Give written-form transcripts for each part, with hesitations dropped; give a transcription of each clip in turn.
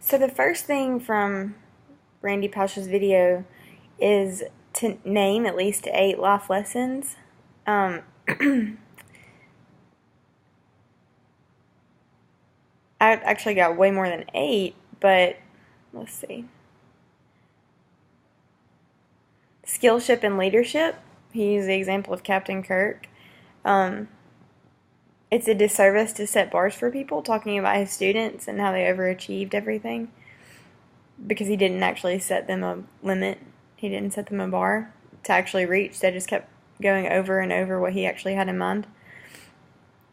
So the first thing from Randy Pausch's video is to name at least 8 life lessons. I actually got way more than 8, but let's see. Skillship and leadership. He used the example of Captain Kirk. It's a disservice to set bars for people, talking about his students and how they overachieved everything, because he didn't actually set them a limit. He didn't set them a bar to actually reach. They just kept going over and over what he actually had in mind.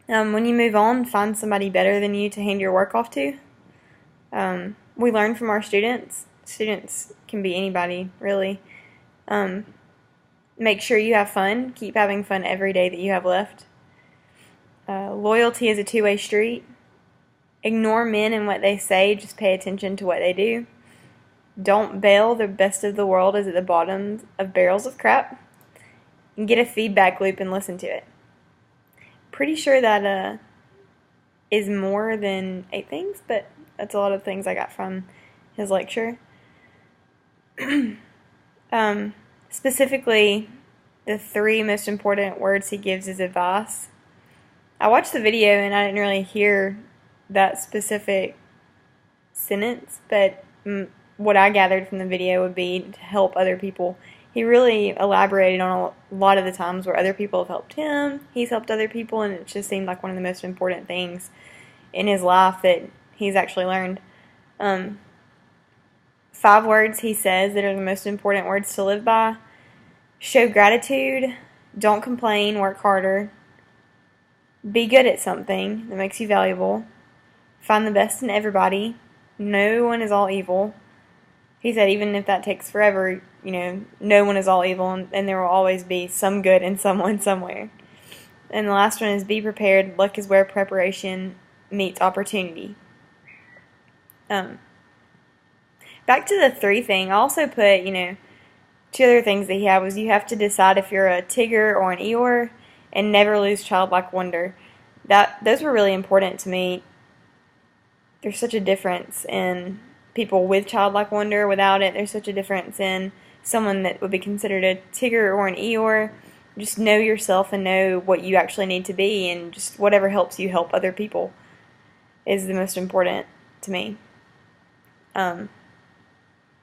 When you move on, find somebody better than you to hand your work off to. We learn from our students. Students can be anybody, really. Make sure you have fun. Keep having fun every day that you have left. Loyalty is a two-way street. Ignore men and what they say. Just pay attention to what they do. Don't bail. The best of the world is at the bottom of barrels of crap. And get a feedback loop and listen to it. Pretty sure that is more than 8 things, but that's a lot of things I got from his lecture. Specifically, the 3 most important words he gives as advice. I watched the video and I didn't really hear that specific sentence, but what I gathered from the video would be to help other people. He really elaborated on a lot of the times where other people have helped him. He's helped other people, and it just seemed like one of the most important things in his life that he's actually learned. 5 words he says that are the most important words to live by. Show gratitude. Don't complain. Work harder. Be good at something that makes you valuable. Find the best in everybody. No one is all evil. He said even if that takes forever, no one is all evil, and there will always be some good in someone somewhere. And the last one is be prepared. Luck is where preparation meets opportunity. Back to the 3 thing, I also put, 2 other things that he had was you have to decide if you're a Tigger or an Eeyore, and never lose childlike wonder. Those were really important to me. There's such a difference in people with childlike wonder. Without it, there's such a difference in someone that would be considered a Tigger or an Eeyore. Just know yourself and know what you actually need to be, and just whatever helps you help other people is the most important to me.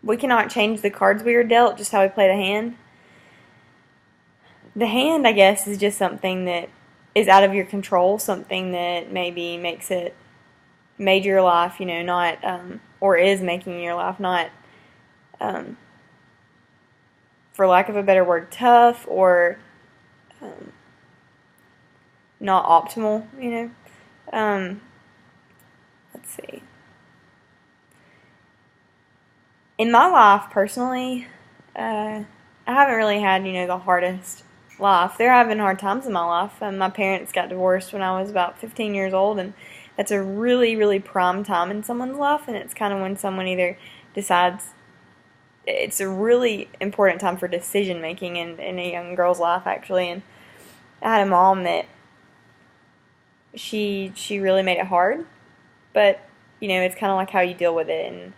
We cannot change the cards we are dealt, just how we play the hand. The hand, I guess, is just something that is out of your control, something that maybe makes it made your life, not, or is making your life not, for lack of a better word, tough, or not optimal, Let's see. In my life, personally, I haven't really had, the hardest life. There have been hard times in my life. My parents got divorced when I was about 15 years old, and that's a really, really prime time in someone's life, and it's kind of when someone either decides. It's a really important time for decision making in a young girl's life, actually. And I had a mom that she really made it hard, but it's kind of like how you deal with it. And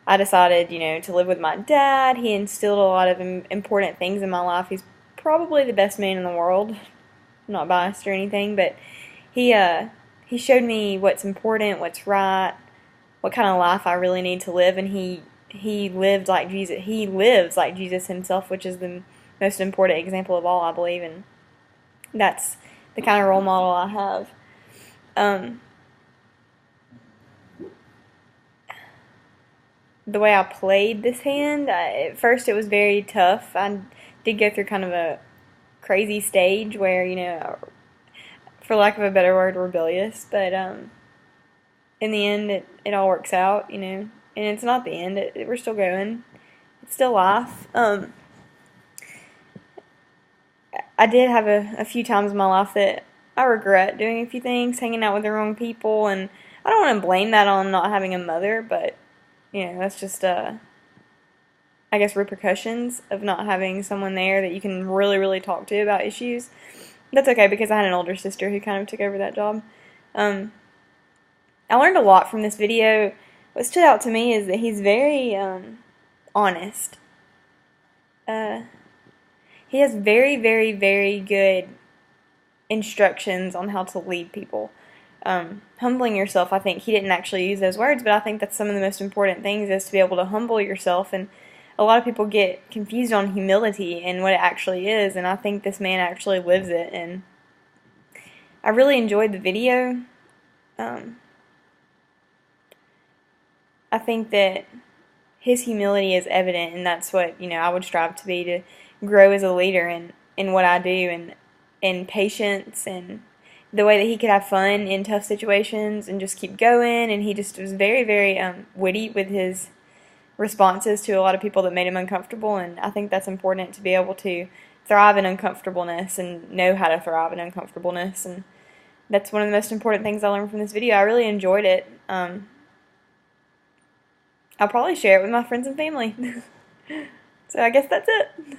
I decided, to live with my dad. He instilled a lot of important things in my life. He's probably the best man in the world. I'm not biased or anything, but he showed me what's important, what's right, what kind of life I really need to live, and he lived like Jesus. He lives like Jesus himself, which is the most important example of all, I believe, and that's the kind of role model I have. The way I played this hand, at first it was very tough. I did go through kind of a crazy stage where, for lack of a better word, rebellious, but in the end it all works out, and it's not the end. We're still going. It's still life. I did have a few times in my life that I regret doing a few things, hanging out with the wrong people, and I don't want to blame that on not having a mother, but that's just, I guess, repercussions of not having someone there that you can really, really talk to about issues. That's okay, because I had an older sister who kind of took over that job. I learned a lot from this video. what stood out to me is that he's very honest. He has very, very, very good instructions on how to lead people. Humbling yourself, I think he didn't actually use those words, but I think that's some of the most important things, is to be able to humble yourself. And a lot of people get confused on humility and what it actually is, and I think this man actually lives it. And I really enjoyed the video. I think that his humility is evident, and that's what, I would strive to be, to grow as a leader in what I do, and in patience, and the way that he could have fun in tough situations and just keep going. And he just was very, very witty with his responses to a lot of people that made him uncomfortable, and I think that's important, to be able to thrive in uncomfortableness and know how to thrive in uncomfortableness. And that's one of the most important things I learned from this video. I really enjoyed it. I'll probably share it with my friends and family. So I guess that's it.